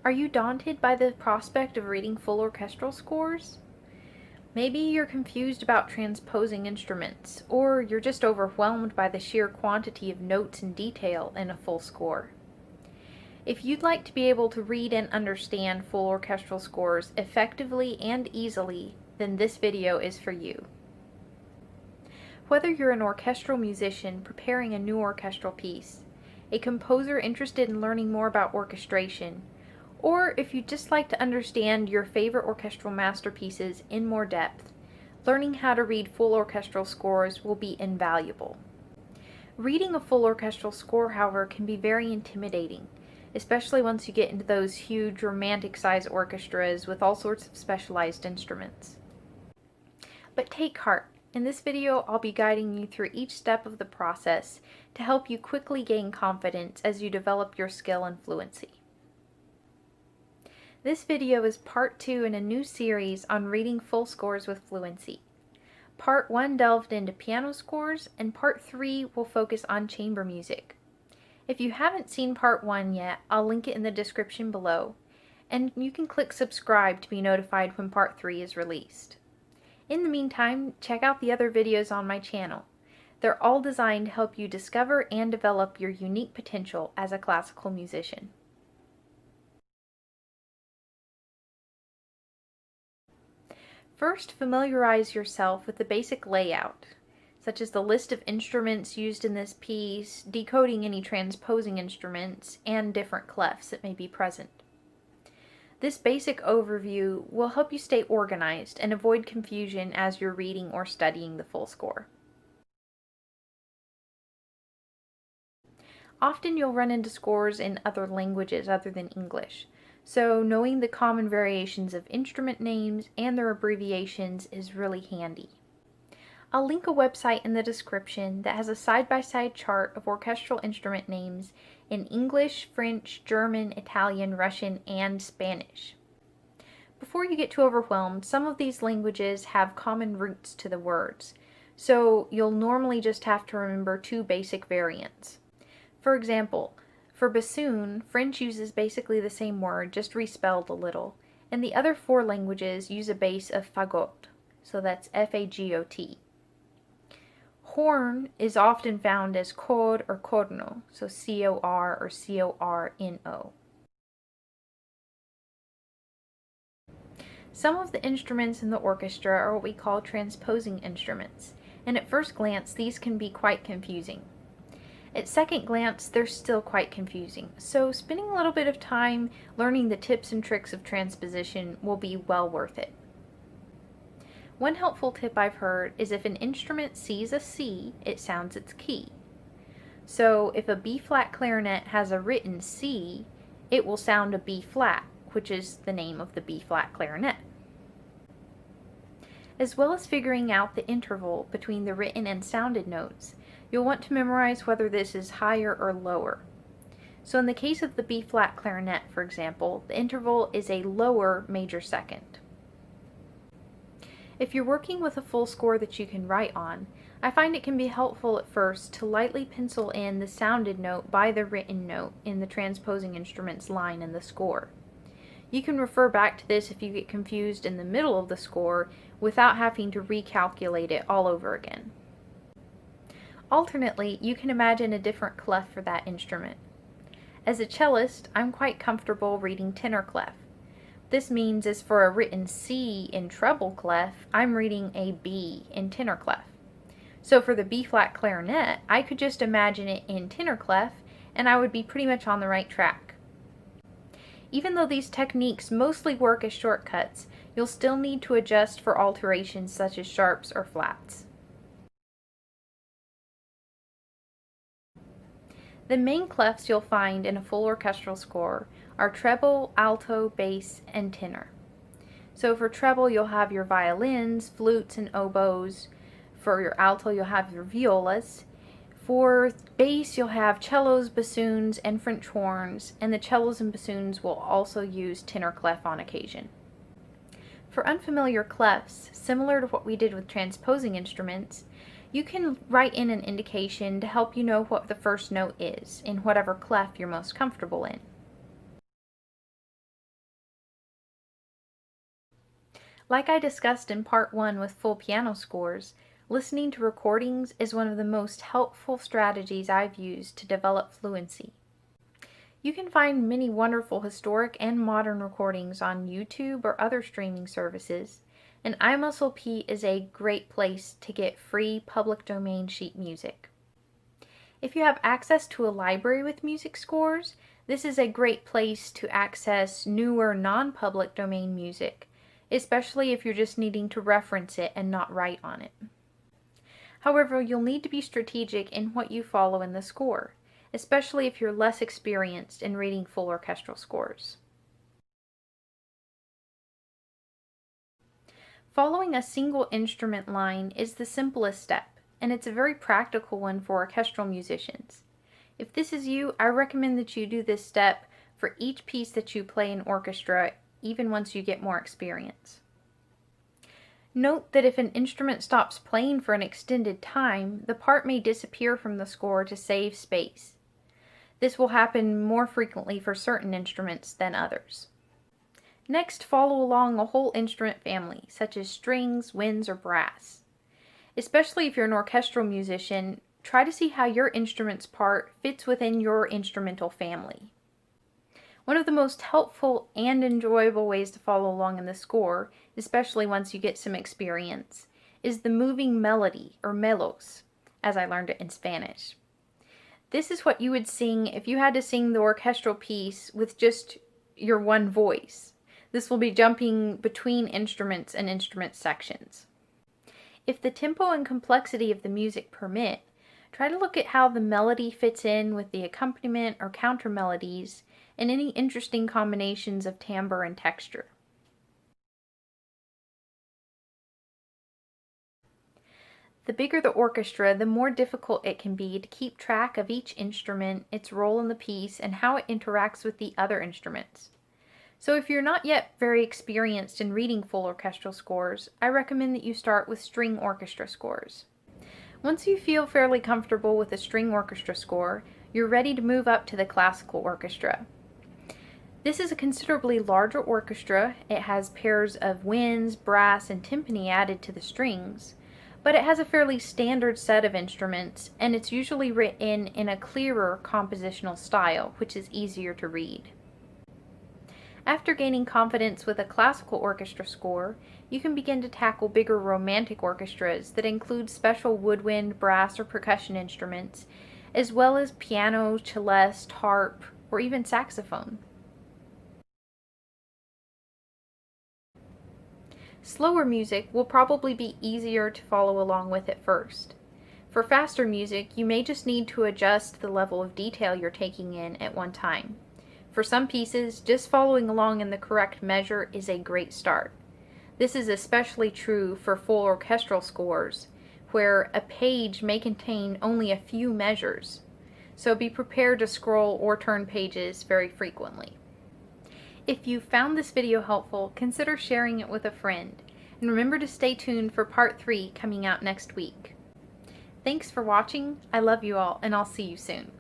Are you daunted by the prospect of reading full orchestral scores? Maybe you're confused about transposing instruments, or you're just overwhelmed by the sheer quantity of notes and detail in a full score. If you'd like to be able to read and understand full orchestral scores effectively and easily, then this video is for you. Whether you're an orchestral musician preparing a new orchestral piece, a composer interested in learning more about orchestration, or if you'd just like to understand your favorite orchestral masterpieces in more depth, learning how to read full orchestral scores will be invaluable. Reading a full orchestral score, however, can be very intimidating, especially once you get into those huge romantic-sized orchestras with all sorts of specialized instruments. But take heart. In this video, I'll be guiding you through each step of the process to help you quickly gain confidence as you develop your skill and fluency. This video is part 2 in a new series on reading full scores with fluency. Part 1 delved into piano scores, and part 3 will focus on chamber music. If you haven't seen part 1 yet, I'll link it in the description below, and you can click subscribe to be notified when part 3 is released. In the meantime, check out the other videos on my channel. They're all designed to help you discover and develop your unique potential as a classical musician. First, familiarize yourself with the basic layout, such as the list of instruments used in this piece, decoding any transposing instruments, and different clefs that may be present. This basic overview will help you stay organized and avoid confusion as you're reading or studying the full score. Often you'll run into scores in other languages other than English, so knowing the common variations of instrument names and their abbreviations is really handy. I'll link a website in the description that has a side-by-side chart of orchestral instrument names in English, French, German, Italian, Russian, and Spanish. Before you get too overwhelmed, some of these languages have common roots to the words, so you'll normally just have to remember 2 basic variants. For example, for bassoon, French uses basically the same word, just respelled a little, and the other 4 languages use a base of fagot, so that's F-A-G-O-T. Horn is often found as cor or corno, so C-O-R or C-O-R-N-O. Some of the instruments in the orchestra are what we call transposing instruments, and at first glance these can be quite confusing. At second glance, they're still quite confusing, so spending a little bit of time learning the tips and tricks of transposition will be well worth it. One helpful tip I've heard is if an instrument sees a C, it sounds its key. So if a B-flat clarinet has a written C, it will sound a B-flat, which is the name of the B-flat clarinet. As well as figuring out the interval between the written and sounded notes, you'll want to memorize whether this is higher or lower. So in the case of the B-flat clarinet, for example, the interval is a lower major second. If you're working with a full score that you can write on, I find it can be helpful at first to lightly pencil in the sounded note by the written note in the transposing instrument's line in the score. You can refer back to this if you get confused in the middle of the score without having to recalculate it all over again. Alternately, you can imagine a different clef for that instrument. As a cellist, I'm quite comfortable reading tenor clef. This means as for a written C in treble clef, I'm reading a B in tenor clef. So for the B-flat clarinet, I could just imagine it in tenor clef, and I would be pretty much on the right track. Even though these techniques mostly work as shortcuts, you'll still need to adjust for alterations such as sharps or flats. The main clefs you'll find in a full orchestral score are treble, alto, bass, and tenor. So for treble, you'll have your violins, flutes, and oboes. For your alto, you'll have your violas. For bass, you'll have cellos, bassoons, and French horns, and the cellos and bassoons will also use tenor clef on occasion. For unfamiliar clefs, similar to what we did with transposing instruments, you can write in an indication to help you know what the first note is in whatever clef you're most comfortable in. Like I discussed in part 1 with full piano scores, listening to recordings is one of the most helpful strategies I've used to develop fluency. You can find many wonderful historic and modern recordings on YouTube or other streaming services, and iMuscleP is a great place to get free public domain sheet music. If you have access to a library with music scores, this is a great place to access newer non-public domain music, especially if you're just needing to reference it and not write on it. However, you'll need to be strategic in what you follow in the score, especially if you're less experienced in reading full orchestral scores. Following a single instrument line is the simplest step, and it's a very practical one for orchestral musicians. If this is you, I recommend that you do this step for each piece that you play in orchestra, even once you get more experience. Note that if an instrument stops playing for an extended time, the part may disappear from the score to save space. This will happen more frequently for certain instruments than others. Next, follow along a whole instrument family, such as strings, winds, or brass. Especially if you're an orchestral musician, try to see how your instrument's part fits within your instrumental family. One of the most helpful and enjoyable ways to follow along in the score, especially once you get some experience, is the moving melody, or melos, as I learned it in Spanish. This is what you would sing if you had to sing the orchestral piece with just your one voice. This will be jumping between instruments and instrument sections. If the tempo and complexity of the music permit, try to look at how the melody fits in with the accompaniment or counter melodies and any interesting combinations of timbre and texture. The bigger the orchestra, the more difficult it can be to keep track of each instrument, its role in the piece, and how it interacts with the other instruments. So if you're not yet very experienced in reading full orchestral scores, I recommend that you start with string orchestra scores. Once you feel fairly comfortable with a string orchestra score, you're ready to move up to the classical orchestra. This is a considerably larger orchestra. It has pairs of winds, brass, and timpani added to the strings, but it has a fairly standard set of instruments, and it's usually written in a clearer compositional style, which is easier to read. After gaining confidence with a classical orchestra score, you can begin to tackle bigger romantic orchestras that include special woodwind, brass, or percussion instruments, as well as piano, celeste, harp, or even saxophone. Slower music will probably be easier to follow along with at first. For faster music, you may just need to adjust the level of detail you're taking in at one time. For some pieces, just following along in the correct measure is a great start. This is especially true for full orchestral scores, where a page may contain only a few measures, so be prepared to scroll or turn pages very frequently. If you found this video helpful, consider sharing it with a friend, and remember to stay tuned for part 3 coming out next week. Thanks for watching, I love you all, and I'll see you soon.